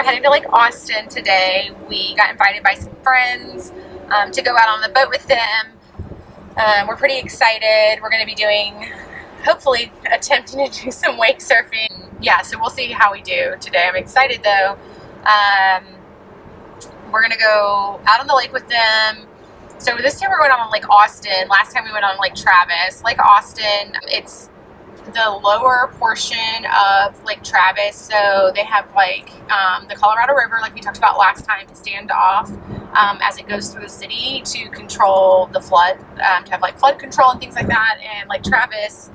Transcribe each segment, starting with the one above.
we're heading to Lake Austin today. We got invited by some friends to go out on the boat with them. We're pretty excited. We're going to be doing, hopefully, attempting to do some wake surfing. Yeah, so we'll see how we do today. I'm excited though. We're going to go out on the lake with them. So this time we're going on Lake Austin. Last time we went on Lake Travis. Lake Austin, it's the lower portion of Lake Travis, so they have like the Colorado River, like we talked about last time, to stand off as it goes through the city to control the flood, to have like flood control and things like that. And Lake Travis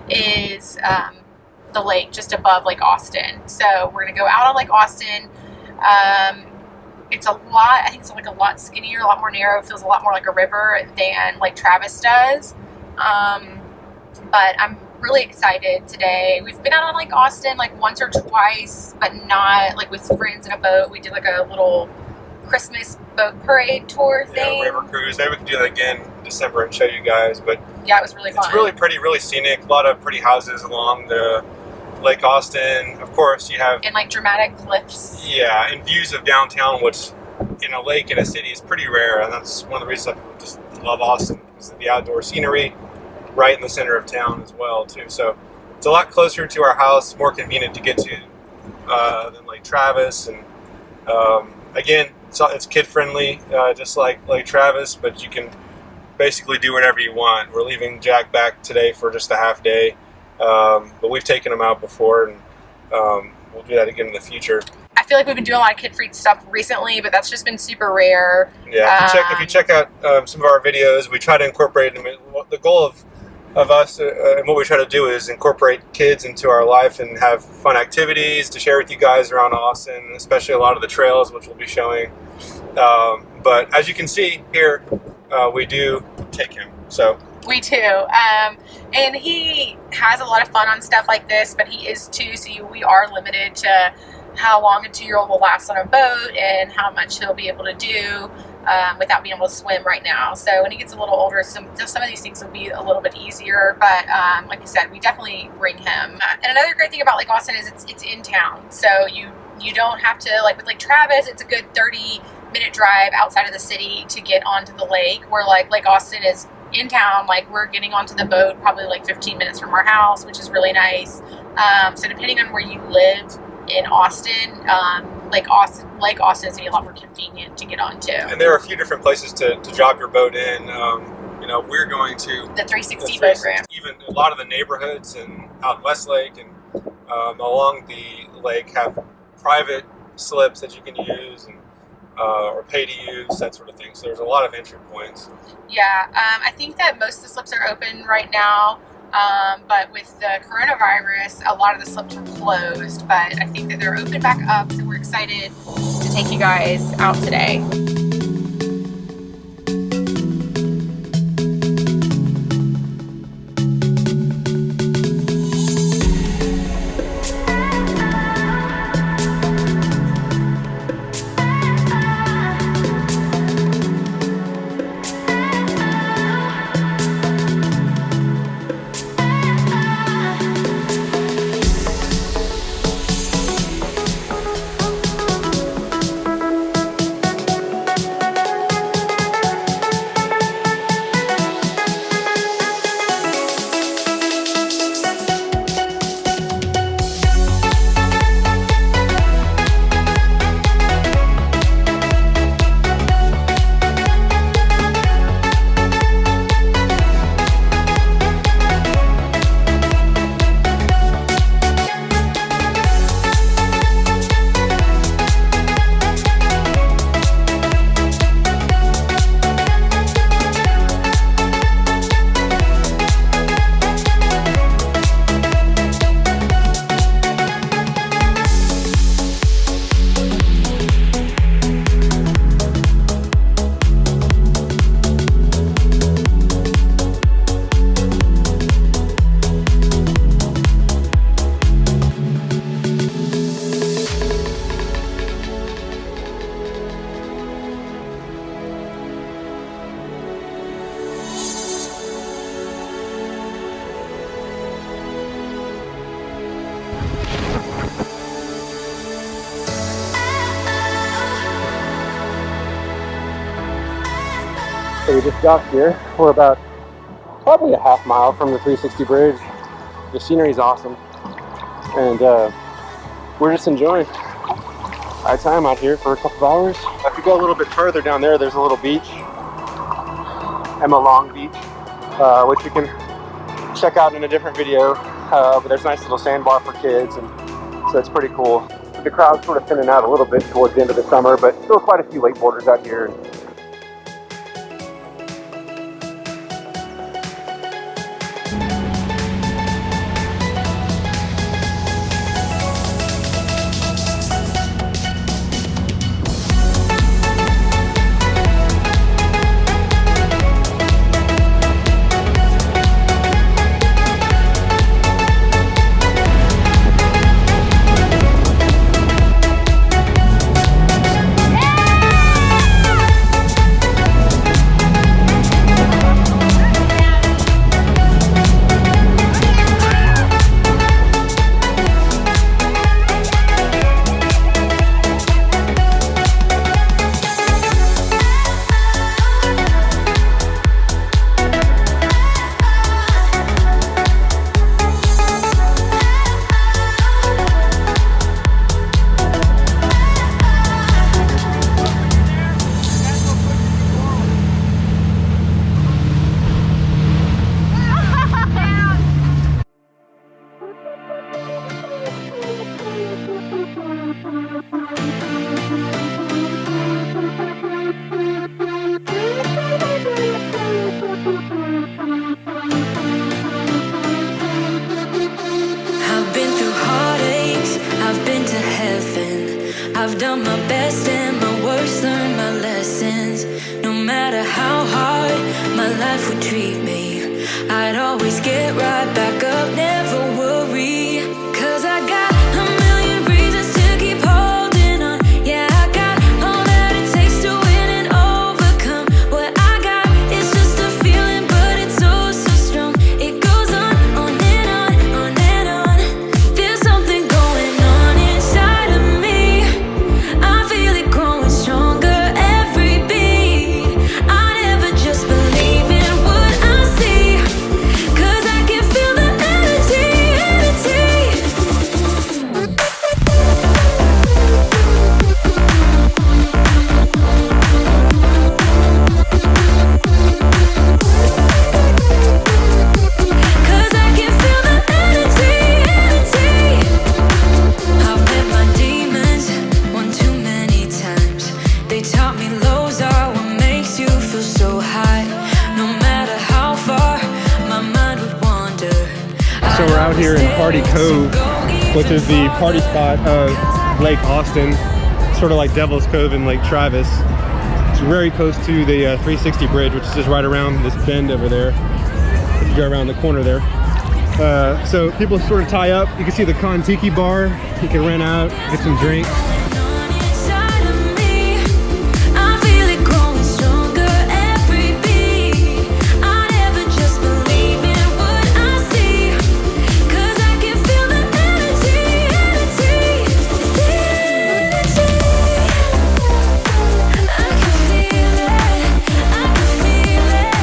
is the lake just above Lake Austin. So we're gonna go out on Lake Austin. It's a lot, I think it's like a lot skinnier, a lot more narrow. It feels a lot more like a river than Lake Travis does. But I'm really excited today. We've been out on Lake Austin like once or twice, but not like with friends in a boat. We did like a little Christmas boat parade tour thing. Yeah, river cruise. Maybe we can do that again in December and show you guys. But yeah, it was really fun. It's really pretty, really scenic. A lot of pretty houses along the Lake Austin. Of course, you have... And like dramatic cliffs. Yeah, and views of downtown, which in a lake in a city is pretty rare. And that's one of the reasons I just love Austin, because of the outdoor scenery. Right in the center of town as well too, so it's a lot closer to our house, more convenient to get to than Lake Travis. And again, it's kid friendly, just like Lake Travis, but you can basically do whatever you want. We're leaving Jack back today for just a half day, but we've taken him out before, and we'll do that again in the future. I feel like we've been doing a lot of kid-free stuff recently, but that's just been super rare. Yeah, if you check out some of our videos, we try to incorporate them. The goal of us and what we try to do is incorporate kids into our life and have fun activities to share with you guys around Austin, especially a lot of the trails, which we'll be showing. But as you can see here, we do take him. So we do, and he has a lot of fun on stuff like this, but he is too, so we are limited to how long a 2-year-old will last on a boat and how much he'll be able to do without being able to swim right now. So when he gets a little older, some of these things will be a little bit easier, but like I said, we definitely bring him. And another great thing about Lake Austin is it's in town, so you don't have to, like with Lake Travis, it's a good 30-minute drive outside of the city to get onto the lake, where like Lake Austin is in town. Like we're getting onto the boat probably like 15 minutes from our house, which is really nice. So depending on where you live in Austin, Lake Austin is going to be a lot more convenient to get onto. And there are a few different places to drop your boat in. We're going to the 360 boat ramp. Even a lot of the neighborhoods and out in Westlake and along the lake have private slips that you can use and or pay to use, that sort of thing. So there's a lot of entry points. Yeah, I think that most of the slips are open right now. But with the coronavirus, a lot of the slips were closed, but I think that they're open back up, so we're excited to take you guys out today. we just docked here. We're about probably a half mile from the 360 bridge. The scenery is awesome, and we're just enjoying our time out here for a couple of hours. If you go a little bit further down there, there's a little beach, Emma Long Beach, which you can check out in a different video. But there's a nice little sandbar for kids, and so it's pretty cool. The crowd's sort of thinning out a little bit towards the end of the summer, but still quite a few wakeboarders out here. I've done my best and my worst, learned my lessons. No matter how hard my life would treat me, I'd always get right back up, never worry. 'Cause I got a million reasons to keep holding on. Yeah, I got all that it takes to win and overcome. What I got is just a feeling, but it's oh so strong. It goes on and on, on and on. There's something going on inside of me. I feel it growing stronger every beat. I never just believe in what I see, 'cause I can feel the energy, energy. 'Cause I can feel the energy, energy. I've met my demons one too many times. They taught me lows are what makes you feel so high. No matter how far my mind would wander. So we're out here in Party Cove, which is the party spot of Lake Austin, sort of like Devil's Cove in Lake Travis. It's very close to the 360 bridge, which is just right around this bend over there. If you go around the corner there. So people sort of tie up. You can see the Nautique bar. You can rent out, get some drinks. Inside of me, I feel it growing stronger every beat. I never just believe in what I see, 'cause I can feel the energy, energy, energy. I can feel it, I can feel it.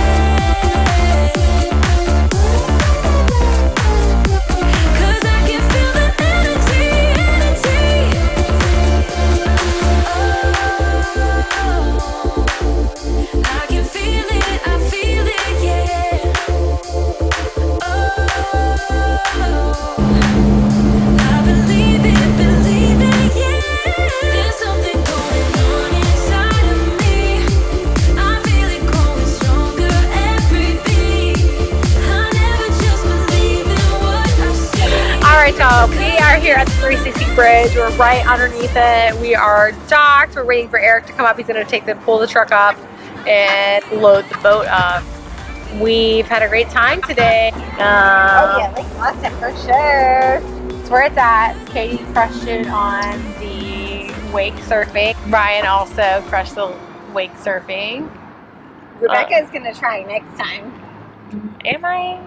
'Cause I can feel the energy, energy. Oh, I can feel it, yeah. Oh, I believe it, yeah. There's something going on inside of me. I feel it growing stronger every beat. I never just believe in what I see. All right, y'all, we are here at the 360 bridge. We're right underneath it. We are docked. We're waiting for Eric to come up. He's going to pull the truck up and load the boat up. We've had a great time today. Oh yeah, Lake Austin for sure. That's where it's at. Katie crushed it on the wake surfing. Ryan also crushed the wake surfing. Rebecca's gonna try next time. Am I?